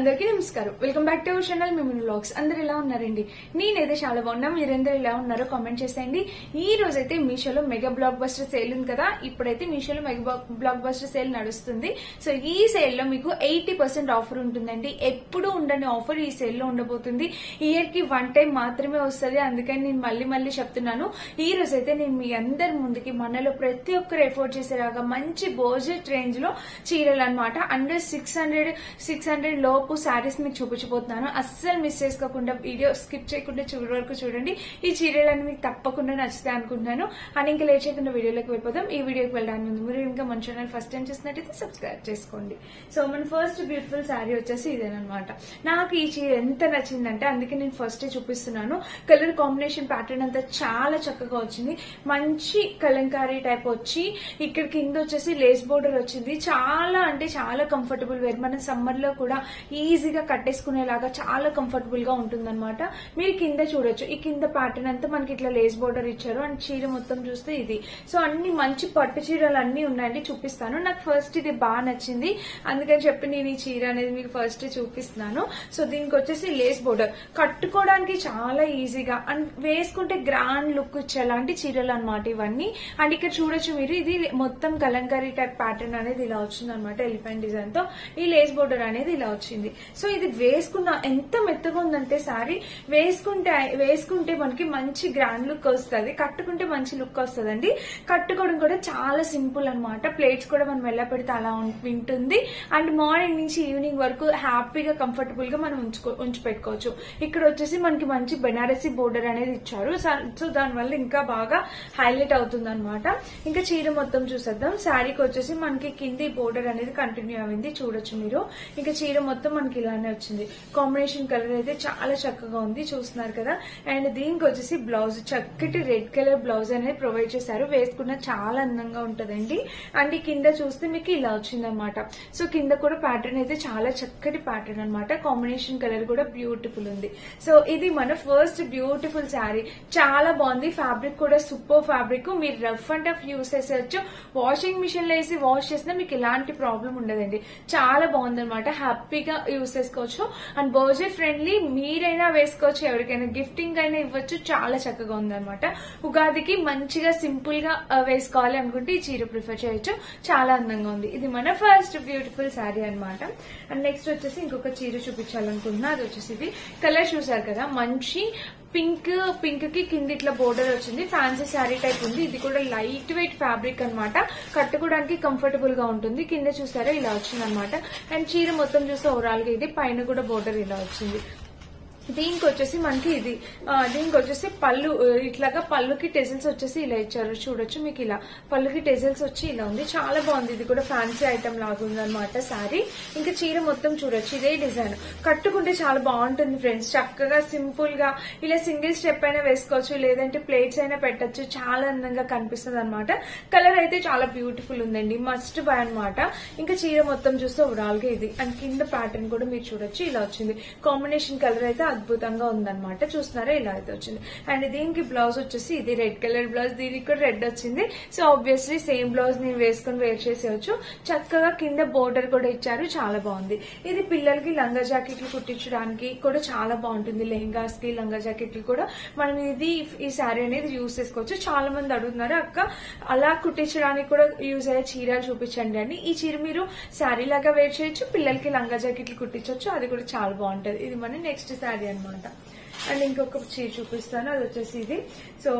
అందరికీ నమస్కారం. Welcome back to our channel మిమిన్ వ్లాగ్స్. అందరు ఎలా ఉన్నారండి? నేనైతే చాలా బాగున్నా. మీరందరూ ఎలా ఉన్నారో కామెంట్ చేసేయండి. ఈ రోజైతే మీషోలో మెగా బ్లాక్ బస్టర్ సేల్ ఉంది కదా, ఇప్పుడైతే మీషోలో మెగా బ్లాక్ బస్టర్ సేల్ నడుస్తుంది. సో ఈ సేల్ లో మీకు 80% ఆఫర్ ఉంటుందండి. ఎప్పుడు ఉండని ఆఫర్ ఈ సేల్ లో ఉండబోతుంది. ఇయర్ కి 1 టైం మాత్రమే వస్తుంది. అందుకని నేను మళ్ళీ చెప్తున్నాను. ఈ రోజైతే నేను మీ అందరి ముందుకి మనలో ప్రతి ఒక్కరు ఎఫోర్డ్ చేసేలాగా మంచి బడ్జెట్ రేంజ్ లో చీరలు అనమాట అండర్ 600 లోపు శారీస్ మీకు చూపించబోతున్నాను. అస్సలు మిస్ చేసుకోకుండా వీడియో స్కిప్ చేయకుండా చివరి వరకు చూడండి. ఈ చీరలన్నీ మీకు తప్పకుండా నచ్చుతాయి అనుకుంటున్నాను. అని ఇంకా లేట్ చేయకుండా వీడియోలోకి వెళ్ళిపోదాం. ఈ వీడియోకి వెళ్ళడానికి ముందు మీరు ఇంకా మన ఛానల్ ఫస్ట్ టైం చూసినట్టయితే సబ్స్క్రైబ్ చేసుకోండి. సో మన ఫస్ట్ బ్యూటిఫుల్ శారీ వచ్చేసి ఇదేనమాట. నాకు ఈ చీర ఎంత నచ్చిందంటే అందుకే నేను ఫస్ట్ చూపిస్తున్నాను. కలర్ కాంబినేషన్ ప్యాటర్న్ అంతా చాలా చక్కగా వచ్చింది. మంచి కలంకారీ టైప్ వచ్చి ఇక్కడ కింద వచ్చేసి లేస్ బోర్డర్ వచ్చింది. చాలా అంటే చాలా కంఫర్టబుల్ వేర్. మన సమ్మర్ లో కూడా ఈజీగా కట్టేసుకునేలాగా చాలా కంఫర్టబుల్ గా ఉంటుందన్నమాట. మీరు కింద చూడొచ్చు. ఈ కింద ప్యాటర్న్ అంతా మనకి ఇట్లా లేస్ బోర్డర్ ఇచ్చారు. అండ్ చీర మొత్తం చూస్తే ఇది. సో అన్ని మంచి పట్టు చీరలు అన్ని ఉన్నాయండి, చూపిస్తాను. నాకు ఫస్ట్ ఇది బాగా నచ్చింది, అందుకని చెప్పి నేను ఈ చీర అనేది మీకు ఫస్ట్ చూపిస్తున్నాను. సో దీనికి వచ్చేసి లేస్ బోర్డర్ కట్టుకోవడానికి చాలా ఈజీగా అండ్ వేసుకుంటే గ్రాండ్ లుక్ ఇచ్చేలాంటి చీరలు అనమాట ఇవన్నీ. అండ్ ఇక్కడ చూడొచ్చు మీరు, ఇది మొత్తం కలంకారీ టైప్ ప్యాటర్న్ అనేది ఇలా వచ్చింది అనమాట. ఎలిఫెంట్ డిజైన్ తో ఈ లేస్ బోర్డర్ అనేది ఇలా వచ్చింది. సో ఇది వేసుకున్న ఎంత మెత్తగా ఉందంటే సారీ వేసుకుంటే మనకి మంచి గ్రాండ్ లుక్ వస్తుంది, కట్టుకుంటే మంచి లుక్ వస్తుందండి. కట్టుకోవడం కూడా చాలా సింపుల్ అనమాట. ప్లేట్స్ కూడా మనం ఎలా పెడితే అలా ఉంటుంది. అండ్ మార్నింగ్ నుంచి ఈవినింగ్ వరకు హ్యాపీగా కంఫర్టబుల్ గా మనం ఉంచి పెట్టుకోవచ్చు. ఇక్కడ వచ్చేసి మనకి మంచి బెనారసీ బోర్డర్ అనేది ఇచ్చారు. సో దానివల్ల ఇంకా బాగా హైలైట్ అవుతుంది అనమాట. ఇంకా చీర మొత్తం చూసేద్దాం. శారీకి వచ్చేసి మనకి కింది బోర్డర్ అనేది కంటిన్యూ అయింది, చూడొచ్చు మీరు. ఇంకా చీర మొత్తం మనకి ఇలానే వచ్చింది. కాంబినేషన్ కలర్ అయితే చాలా చక్కగా ఉంది, చూస్తున్నారు కదా. అండ్ దీనికి వచ్చేసి బ్లౌజ్ చక్కటి రెడ్ కలర్ బ్లౌజ్ అనేది ప్రొవైడ్ చేశారు. వేసుకున్న చాలా అందంగా ఉంటదండి. అండ్ ఈ కింద చూస్తే మీకు ఇలా వచ్చింది అనమాట. సో కింద కూడా ప్యాటర్న్ అయితే చాలా చక్కటి ప్యాటర్న్ అనమాట. కాంబినేషన్ కలర్ కూడా బ్యూటిఫుల్ ఉంది. సో ఇది మన ఫస్ట్ బ్యూటిఫుల్ శారీ. చాలా బాగుంది. ఫ్యాబ్రిక్ కూడా సూపర్ ఫ్యాబ్రిక్. మీరు రఫ్ అండ్ టఫ్ యూస్ చేసేయచ్చు. వాషింగ్ మిషన్ లో వేసి వాష్ చేసినా మీకు ఎలాంటి ప్రాబ్లం ఉండదండి. చాలా బాగుంది అనమాట. హ్యాపీగా యూస్ చేసుకోవచ్చు. And budget friendly. మీరైనా వేసుకోవచ్చు, ఎవరికైనా గిఫ్టింగ్ అయినా ఇవ్వచ్చు. చాలా చక్కగా ఉందన్నమాట. ఉగాదికి మంచిగా సింపుల్ గా వేసుకోవాలి అనుకుంటే ఈ చీర ప్రిఫర్ చేయొచ్చు. చాలా అందంగా ఉంది. ఇది మన ఫస్ట్ బ్యూటిఫుల్ శారీ అనమాట. అండ్ నెక్స్ట్ వచ్చేసి ఇంకొక చీర చూపించాలనుకుంటున్నా. అది వచ్చేసి ఇది కలర్ చూసారు కదా, మంచి పింక్ కి కింద ఇట్లా బోర్డర్ వచ్చింది. ఫ్యాన్సీ శారీ టైప్ ఉంది. ఇది కూడా లైట్ వెయిట్ ఫ్యాబ్రిక్ అనమాట. కట్టుకోవడానికి కంఫర్టబుల్ గా ఉంటుంది. కింద చూసారా ఇలా వచ్చింది అనమాట. అండ్ చీర మొత్తం చూస్తే ఓవరాల్ గా ఇది పైన కూడా బోర్డర్ ఇలా వచ్చింది. దీనికి వచ్చేసి మనకి ఇది దీనికి వచ్చేసి పళ్ళు ఇట్లాగా పళ్ళుకి టెజిల్స్ వచ్చేసి ఇలా ఇచ్చారు, చూడొచ్చు మీకు. ఇలా పళ్ళుకి టెజిల్స్ వచ్చి ఇలా ఉంది. చాలా బాగుంది. ఇది కూడా ఫ్యాన్సీ ఐటమ్ లాగా ఉంది అనమాట శారీ. ఇంకా చీర మొత్తం చూడొచ్చు ఇదే డిజైన్. కట్టుకుంటే చాలా బాగుంటుంది ఫ్రెండ్స్. చక్కగా సింపుల్ గా ఇలా సింగిల్ స్టెప్ అయినా వేసుకోవచ్చు, లేదంటే ప్లేట్స్ అయినా పెట్టచ్చు. చాలా అందంగా కనిపిస్తుంది అనమాట. కలర్ అయితే చాలా బ్యూటిఫుల్ ఉందండి. మస్ట్ బై అనమాట. ఇంకా చీర మొత్తం చూస్తే ఓవరాల్ గా ఇది. అండ్ కింద ప్యాటర్న్ కూడా మీరు చూడొచ్చు ఇలా వచ్చింది. కాంబినేషన్ కలర్ అయితే అద్భుతంగా ఉందన్నమాట. చూస్తున్నారా ఇలా అయితే వచ్చింది. అండ్ దీనికి బ్లౌజ్ వచ్చేసి ఇది రెడ్ కలర్ బ్లౌజ్. దీనికి కూడా రెడ్ వచ్చింది. సో ఆబ్వియస్లీ సేమ్ బ్లౌజ్ నేను వేసుకుని వేర్ చేసేయచ్చు. చక్కగా కింద బోర్డర్ కూడా ఇచ్చారు. చాలా బాగుంది. ఇది పిల్లలకి లంగా జాకెట్లు కుట్టించడానికి కూడా చాలా బాగుంటుంది. లెహంగాస్ కి లంగా జాకెట్లు కూడా మనం ఈ శారీ అనేది యూజ్ చేసుకోవచ్చు. చాలా మంది అడుగుతున్నారు, అక్క అలా కుట్టించడానికి కూడా యూజ్ అయ్యే చీరలు చూపించండి అని. ఈ చీర మీరు శారీ లాగా వేర్ చేయొచ్చు, పిల్లలకి లంగా జాకెట్లు కుట్టించవచ్చు. అది కూడా చాలా బాగుంటది. ఇది మన నెక్స్ట్ శారీ అనమాట. అండ్ ఇంకొక చీర చూపిస్తాను. అది వచ్చేసి ఇది. సో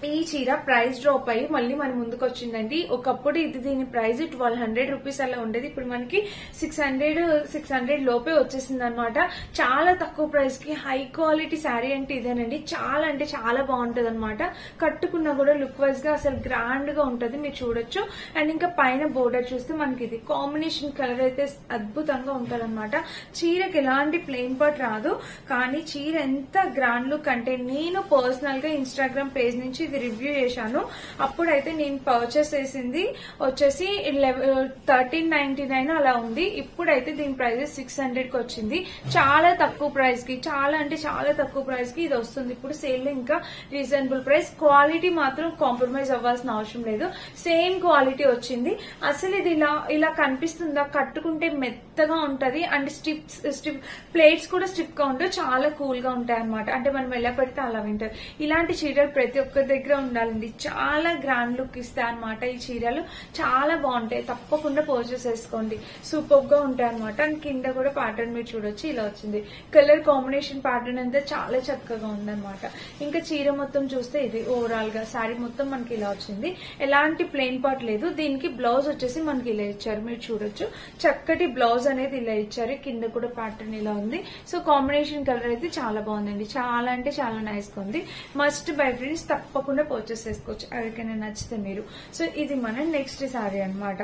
ఈ చీర ప్రైస్ డ్రాప్ అయ్యి మళ్ళీ మన ముందుకు వచ్చిందండి. ఒకప్పుడు ఇది దీని ప్రైస్ 1200 రూపీస్ అలా ఉండేది. ఇప్పుడు మనకి 600 లోపే వచ్చేసింది అనమాట. చాలా తక్కువ ప్రైస్ కి హై క్వాలిటీ శారీ అంటే ఇదేనండి. చాలా అంటే చాలా బాగుంటది అనమాట. కట్టుకున్నా కూడా లుక్ వైజ్ గా అసలు గ్రాండ్ గా ఉంటది, మీరు చూడొచ్చు. అండ్ ఇంకా పైన బోర్డర్ చూస్తే మనకి ఇది కాంబినేషన్ కలర్ అయితే అద్భుతంగా ఉంటది అనమాట. చీరకి ఎలాంటి ప్లెయిన్ పార్ట్ రాదు, కానీ చీర ఎంత గ్రాండ్ లుక్ అంటే నేను పర్సనల్ గా ఇన్స్టాగ్రామ్ పేజ్ నుంచి ఇది రివ్యూ చేశాను. అప్పుడైతే నేను పర్చేస్ చేసింది వచ్చేసి 1399 అలా ఉంది. ఇప్పుడైతే దీని ప్రైస్ 600 కి వచ్చింది. చాలా తక్కువ ప్రైస్ కి, చాలా అంటే చాలా తక్కువ ప్రైస్ కి ఇది వస్తుంది. ఇప్పుడు సేల్ లో ఇంకా రీజనబుల్ ప్రైస్. క్వాలిటీ మాత్రం కాంప్రమైజ్ అవ్వాల్సిన అవసరం లేదు, సేమ్ క్వాలిటీ వచ్చింది. అసలు ఇది ఇలా కనిపిస్తుందా, కట్టుకుంటే మెత్తగా ఉంటది అండ్ స్టిప్ ప్లేట్స్ కూడా స్టిప్ గా ఉంటాయి, చాలా కూల్ గా ఉంటాయి అనమాట. అంటే మనం ఎలా పెడితే అలా వింటారు. ఇలాంటి చీరలు ప్రతి ఒక్కరి దగ్గర ఉండాలండి, చాలా గ్రాండ్ లుక్ ఇస్తాయి అనమాట. ఈ చీరలు చాలా బాగుంటాయి, తప్పకుండా పర్చేస్ చేసుకోండి. సూపర్ గా ఉంటాయి అనమాట. అండ్ కింద కూడా ప్యాటర్న్ మీరు చూడొచ్చు, ఇలా వచ్చింది. కలర్ కాంబినేషన్ ప్యాటర్న్ అంతా చాలా చక్కగా ఉందన్నమాట. ఇంకా చీర మొత్తం చూస్తే ఇది ఓవరాల్ గా శారీ మొత్తం మనకి ఇలా వచ్చింది. ఎలాంటి ప్లెయిన్ పార్ట్ లేదు. దీనికి బ్లౌజ్ వచ్చేసి మనకి ఇలా ఇచ్చారు, మీరు చూడొచ్చు. చక్కటి బ్లౌజ్ అనేది ఇలా ఇచ్చారు. కింద కూడా ప్యాటర్న్ ఇలా ఉంది. సో కాంబినేషన్ కలర్ అయితే చాలా బాగుందండి, చాలా అంటే చాలా నైస్ గా ఉంది. మస్ట్ బై ఫ్రెండ్స్, తప్పకుండా పర్చేస్ చేసుకోవచ్చు ఎవరికైనా నచ్చితే మీరు. సో ఇది మన నెక్స్ట్ శారీ అనమాట.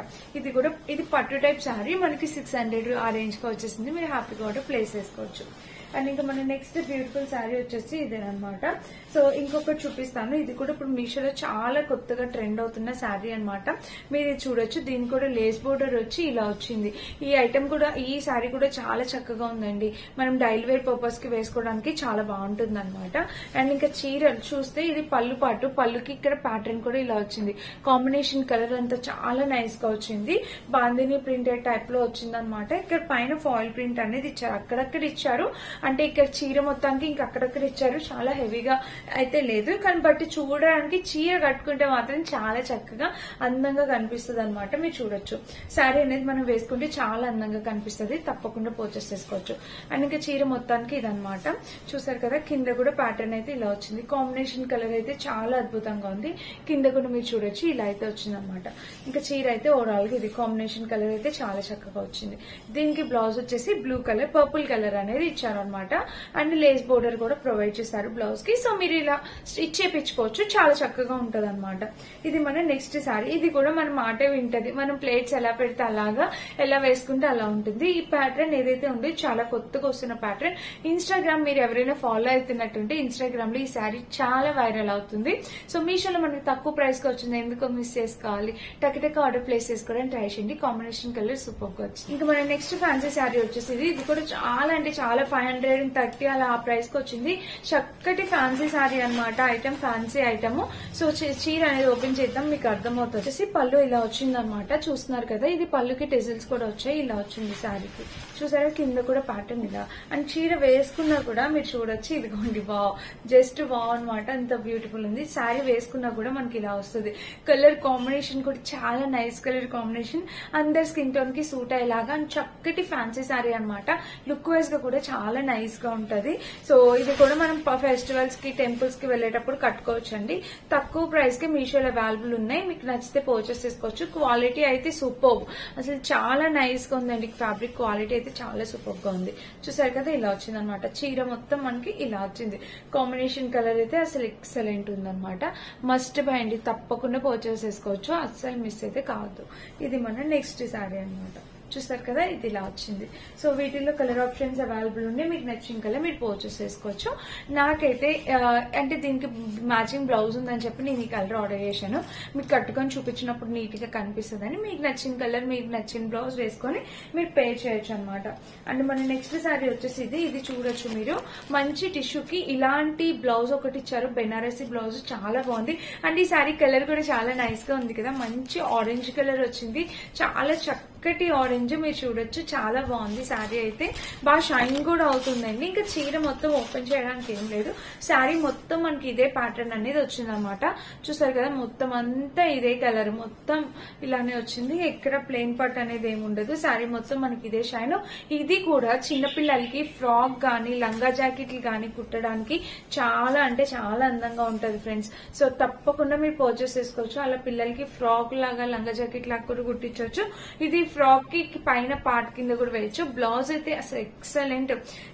ఇది పట్టు టైప్ శారీ మనకి 600 ఆ రేంజ్ గా వచ్చేసింది. మీరు హ్యాపీగా కూడా ప్లేస్ చేసుకోవచ్చు. అండ్ ఇంకా మన నెక్స్ట్ బ్యూటిఫుల్ శారీ వచ్చేసి ఇదేనమాట. సో ఇంకొకటి చూపిస్తాను. ఇది కూడా ఇప్పుడు మీషోలో చాలా కొత్తగా ట్రెండ్ అవుతున్న శారీ అనమాట. మీరు ఇది చూడొచ్చు. దీనికి కూడా లేస్ బోర్డర్ వచ్చి ఇలా వచ్చింది. ఈ ఐటమ్ కూడా, ఈ శారీ కూడా చాలా చక్కగా ఉందండి. మనం డైలీ వేర్ పర్పస్ కి వేసుకోవడానికి చాలా బాగుంటుంది అనమాట. అండ్ ఇంకా చీర చూస్తే ఇది పళ్ళు పాటు, పళ్ళుకి ఇక్కడ ప్యాటర్న్ కూడా ఇలా వచ్చింది. కాంబినేషన్ కలర్ అంతా చాలా నైస్ గా వచ్చింది. బాందిని ప్రింటెడ్ టైప్ లో వచ్చింది అనమాట. ఇక్కడ పైన ఫాయిల్ ప్రింట్ అనేది ఇచ్చారు, అక్కడక్కడ ఇచ్చారు. అంటే ఇక్కడ చీర మొత్తానికి ఇంకా అక్కడక్కడ ఇచ్చారు. చాలా హెవీగా అయితే లేదు, కానీ బట్టి చూడడానికి చీర కట్టుకుంటే మాత్రం చాలా చక్కగా అందంగా కనిపిస్తుంది అనమాట. మీరు చూడొచ్చు. శారీ అనేది మనం వేసుకుంటే చాలా అందంగా కనిపిస్తుంది, తప్పకుండా పర్చేస్ చేసుకోవచ్చు. అండ్ ఇంకా చీర మొత్తానికి ఇదనమాట. చూసారు కదా, కింద కూడా ప్యాటర్న్ అయితే ఇలా వచ్చింది. కాంబినేషన్ కలర్ అయితే చాలా అద్భుతంగా ఉంది. కింద కూడా మీరు చూడొచ్చు, ఇలా అయితే వచ్చింది అనమాట. ఇంకా చీర అయితే ఓవరాల్ గా ఇది కాంబినేషన్ కలర్ అయితే చాలా చక్కగా వచ్చింది. దీనికి బ్లౌజ్ వచ్చేసి బ్లూ కలర్, పర్పుల్ కలర్ అనేది ఇచ్చారు అనమాట. అండ్ లేస్ బోర్డర్ కూడా ప్రొవైడ్ చేశారు బ్లౌజ్ కి. సో మీరు ఇలా స్టిచ్ చేయించుకోవచ్చు, చాలా చక్కగా ఉంటది అనమాట. ఇది మన నెక్స్ట్ శారీ. ఇది కూడా మన మాటే వింటది. మనం ప్లేట్స్ ఎలా పెడితే అలాగా, ఎలా వేసుకుంటే అలా ఉంటుంది. ఈ ప్యాటర్న్ ఏదైతే ఉందో చాలా కొత్తగా వస్తున్న ప్యాటర్న్. ఇన్స్టాగ్రామ్ మీరు ఎవరైనా ఫాలో అవుతున్నట్టుంటే ఇన్స్టాగ్రామ్ లో ఈ శారీ చాలా వైరల్ అవుతుంది. సో మీషోలో మనకి తక్కువ ప్రైస్ కి వచ్చింది, ఎందుకో మిస్ చేసుకోవాలి. టక్ ఆర్డర్ ప్లేస్ చేసుకోవడానికి ట్రై చేయండి. కాంబినేషన్ కలర్ సూపర్ గా వచ్చింది. ఇంకా మన నెక్స్ట్ ఫ్యాన్సీ శారీ వచ్చేసి ఇది కూడా చాలా అంటే చాలా 530 అలా ఆ ప్రైస్ కి వచ్చింది. చక్కటి ఫ్యాన్సీ శారీ అనమాట. Item fancy item. సో చీర అనేది ఓపెన్ చేద్దాం, మీకు అర్థమవుతుంది. వచ్చేసి పళ్ళు ఇలా వచ్చింది అనమాట. చూస్తున్నారు కదా, ఇది పళ్ళుకి టెజిల్స్ కూడా వచ్చాయి, ఇలా వచ్చింది శారీకి. చూసారా, కింద కూడా ప్యాటర్న్ ఇలా. అండ్ చీర వేసుకున్నా కూడా మీరు చూడొచ్చు, ఇదిగోండి వావ్, జస్ట్ వావ్ అనమాట. అంత బ్యూటిఫుల్ ఉంది. శారీ వేసుకున్నా కూడా మనకి ఇలా వస్తుంది. కలర్ కాంబినేషన్ కూడా చాలా నైస్ కలర్ కాంబినేషన్, అందరి స్కిన్ టోన్ కి సూట్ అయ్యేలాగా. అండ్ చక్కటి ఫ్యాన్సీ శారీ అనమాట. లుక్ వైజ్ గా కూడా చాలా నైస్ గా ఉంటది. సో ఇది కూడా మనం ఫెస్టివల్స్ కి, టెంపుల్స్ కి వెళ్లేటప్పుడు కట్టుకోవచ్చు అండి. తక్కువ ప్రైస్ కి మీషోలో అవైలబుల్ ఉన్నాయి, మీకు నచ్చితే పర్చేస్ చేసుకోవచ్చు. క్వాలిటీ అయితే సూపర్, అసలు చాలా నైస్ గా ఉందండి. ఫ్యాబ్రిక్ క్వాలిటీ అయితే చాలా సూపర్ గా ఉంది. చూసారు కదా, ఇలా వచ్చింది అనమాట. చీర మొత్తం మనకి ఇలా వచ్చింది. కాంబినేషన్ కలర్ అయితే అసలు ఎక్సలెంట్ ఉందన్నమాట. మస్ట్ బై అండి, తప్పకుండా పర్చేస్ చేసుకోవచ్చు, అస్సలు మిస్ అయితే కావద్దు. ఇది మన నెక్స్ట్ శారీ అనమాట. చూస్తారు కదా, ఇది ఇలా వచ్చింది. సో వీటిల్లో కలర్ ఆప్షన్స్ అవైలబుల్ ఉన్నాయి, మీకు నచ్చిన కలర్ మీరు పర్చేస్ చేసుకోవచ్చు. నాకైతే అంటే దీనికి మ్యాచింగ్ బ్లౌజ్ ఉందని చెప్పి నేను ఈ కలర్ ఆర్డర్ చేశాను. మీకు కట్టుకొని చూపించినప్పుడు నీట్ గా కనిపిస్తుందని. మీకు నచ్చిన కలర్, మీకు నచ్చిన బ్లౌజ్ వేసుకొని మీరు పే చేయొచ్చు అనమాట. అండ్ మన నెక్స్ట్ శారీ వచ్చేసి ఇది చూడొచ్చు మీరు. మంచి టిష్యూకి ఇలాంటి బ్లౌజ్ ఒకటి ఇచ్చారు, బెనారసీ బ్లౌజ్, చాలా బాగుంది. అండ్ ఈ శారీ కలర్ కూడా చాలా నైస్ గా ఉంది కదా, మంచి ఆరెంజ్ కలర్ వచ్చింది, చాలా చక్కటి ఆరెంజ్ మీరు చూడొచ్చు, చాలా బాగుంది. శారీ అయితే బాగా షైన్ కూడా అవుతుందండి. ఇంకా చీర మొత్తం ఓపెన్ చేయడానికి ఏం లేదు, శారీ మొత్తం మనకి ఇదే ప్యాటర్న్ అనేది వచ్చిందనమాట. చూసారు కదా, మొత్తం అంతా ఇదే కలర్, మొత్తం ఇలానే వచ్చింది. ఎక్కడ ప్లెయిన్ పార్ట్ అనేది ఏమి ఉండదు. శారీ మొత్తం మనకి ఇదే షైన్. ఇది కూడా చిన్నపిల్లలకి ఫ్రాక్ గానీ, లంగా జాకెట్లు గానీ కుట్టడానికి చాలా అంటే చాలా అందంగా ఉంటది ఫ్రెండ్స్. సో తప్పకుండా మీరు పర్చేస్ చేసుకోవచ్చు. అలా పిల్లలకి ఫ్రాక్ లాగా, లంగా జాకెట్ లాగా కూడా కుట్టించవచ్చు. ఇది ఫ్రాక్ కి పైన పార్ట్ కింద కూడా వేయచ్చు. బ్లౌజ్ అయితే అసలు ఎక్సలెంట్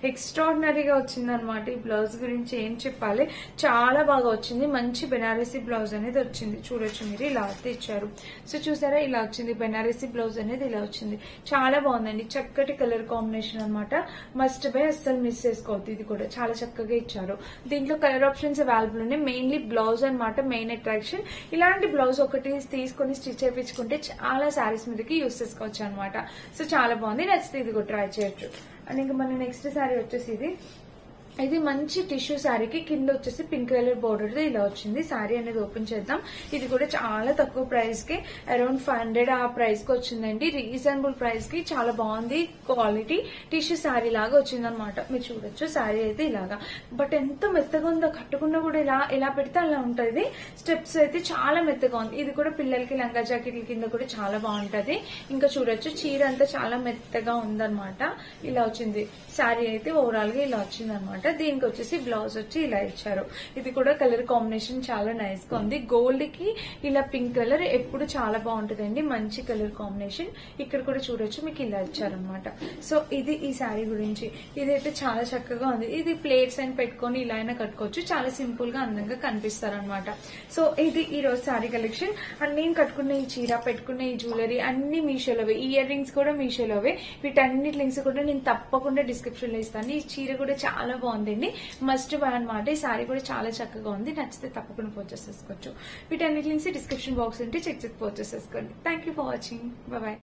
ఎక్స్ట్రాడినరీగా వచ్చింది అనమాట. ఈ బ్లౌజ్ గురించి ఏం చెప్పాలి, చాలా బాగా వచ్చింది. మంచి బెనారసీ బ్లౌజ్ అనేది వచ్చింది. చూడొచ్చు మీరు, ఇలా అయితే ఇచ్చారు. సో చూసారా, ఇలా వచ్చింది బెనారసీ బ్లౌజ్ అనేది, ఇలా వచ్చింది. చాలా బాగుందండి, చక్కటి కలర్ కాంబినేషన్ అనమాట. మస్ట్ బై, అస్సలు మిస్ చేసుకోవద్దు. ఇది కూడా చాలా చక్కగా ఇచ్చారు. దీంట్లో కలర్ ఆప్షన్స్ అవైలబుల్ ఉన్నాయి. మెయిన్లీ బ్లౌజ్ అనమాట మెయిన్ అట్రాక్షన్. ఇలాంటి బ్లౌజ్ ఒకటి తీసుకొని స్టిచ్ చేయించుకుంటే చాలా శారీస్ మీదకి యూస్ చేసుకోవచ్చు అనమాట. సో చాలా బాగుంది, నచ్చితే ఇది కూడా ట్రై చేయొచ్చు. అండ్ ఇంకా మన నెక్స్ట్ శారీ వచ్చేసి ఇది మంచి టిష్యూ శారీకి కింద వచ్చేసి పింక్ కలర్ బోర్డర్ ఇలా వచ్చింది. శారీ అనేది ఓపెన్ చేద్దాం. ఇది కూడా చాలా తక్కువ ప్రైస్ కి, అరౌండ్ 500 ఆ ప్రైస్ కి వచ్చిందండి. రీజనబుల్ ప్రైస్ కి చాలా బాగుంది. క్వాలిటీ టిష్యూ శారీ లాగా వచ్చింది అనమాట. మీరు చూడొచ్చు, శారీ అయితే ఇలాగా, బట్ ఎంత మెత్తగా ఉందో, కట్టుకున్నా కూడా ఇలా పెడితే అలా ఉంటది. స్టెప్స్ అయితే చాలా మెత్తగా ఉంది. ఇది కూడా పిల్లలకి లంగా జాకెట్ల కింద కూడా చాలా బాగుంటది. ఇంకా చూడొచ్చు, చీర అంతా చాలా మెత్తగా ఉందన్నమాట. ఇలా వచ్చింది శారీ అయితే, ఓవరాల్ గా ఇలా వచ్చింది అనమాట. దీనికి వచ్చేసి బ్లౌజ్ వచ్చి ఇలా ఇచ్చారు. ఇది కూడా కలర్ కాంబినేషన్ చాలా నైస్ గా ఉంది. గోల్డ్ కి ఇలా పింక్ కలర్ ఎప్పుడు చాలా బాగుంటుందండి, మంచి కలర్ కాంబినేషన్. ఇక్కడ కూడా చూడొచ్చు, మీకు ఇలా ఇచ్చారనమాట. సో ఇది ఈ శారీ గురించి. ఇదైతే చాలా చక్కగా ఉంది. ఇది ప్లేట్స్ అని పెట్టుకొని ఇలా అయినా కట్టుకోవచ్చు. చాలా సింపుల్ గా అందంగా కనిపిస్తారనమాట. సో ఇది ఈ రోజు శారీ కలెక్షన్. అండ్ నేను కట్టుకున్న ఈ చీర, పెట్టుకున్న ఈ జ్యువెలరీ అన్ని మీషోలోవే. ఇయర్ రింగ్స్ కూడా మీషోలోవే. వీటన్నిటి లింక్స్ కూడా నేను తప్పకుండా డిస్క్రిప్షన్ లో ఇస్తాను. ఈ చీర కూడా చాలా బాగుందండి, మస్ట్ బై అనమాట. ఈ సారీ కూడా చాలా చక్కగా ఉంది. నచ్చితే తప్పకుండా పర్చేస్ చేసుకోవచ్చు. వీటన్నిటి లింక్స్ డిస్క్రిప్షన్ బాక్స్ ఉంటే చెక్ పర్చేస్ చేసుకోండి. Thank you for watching. Bye.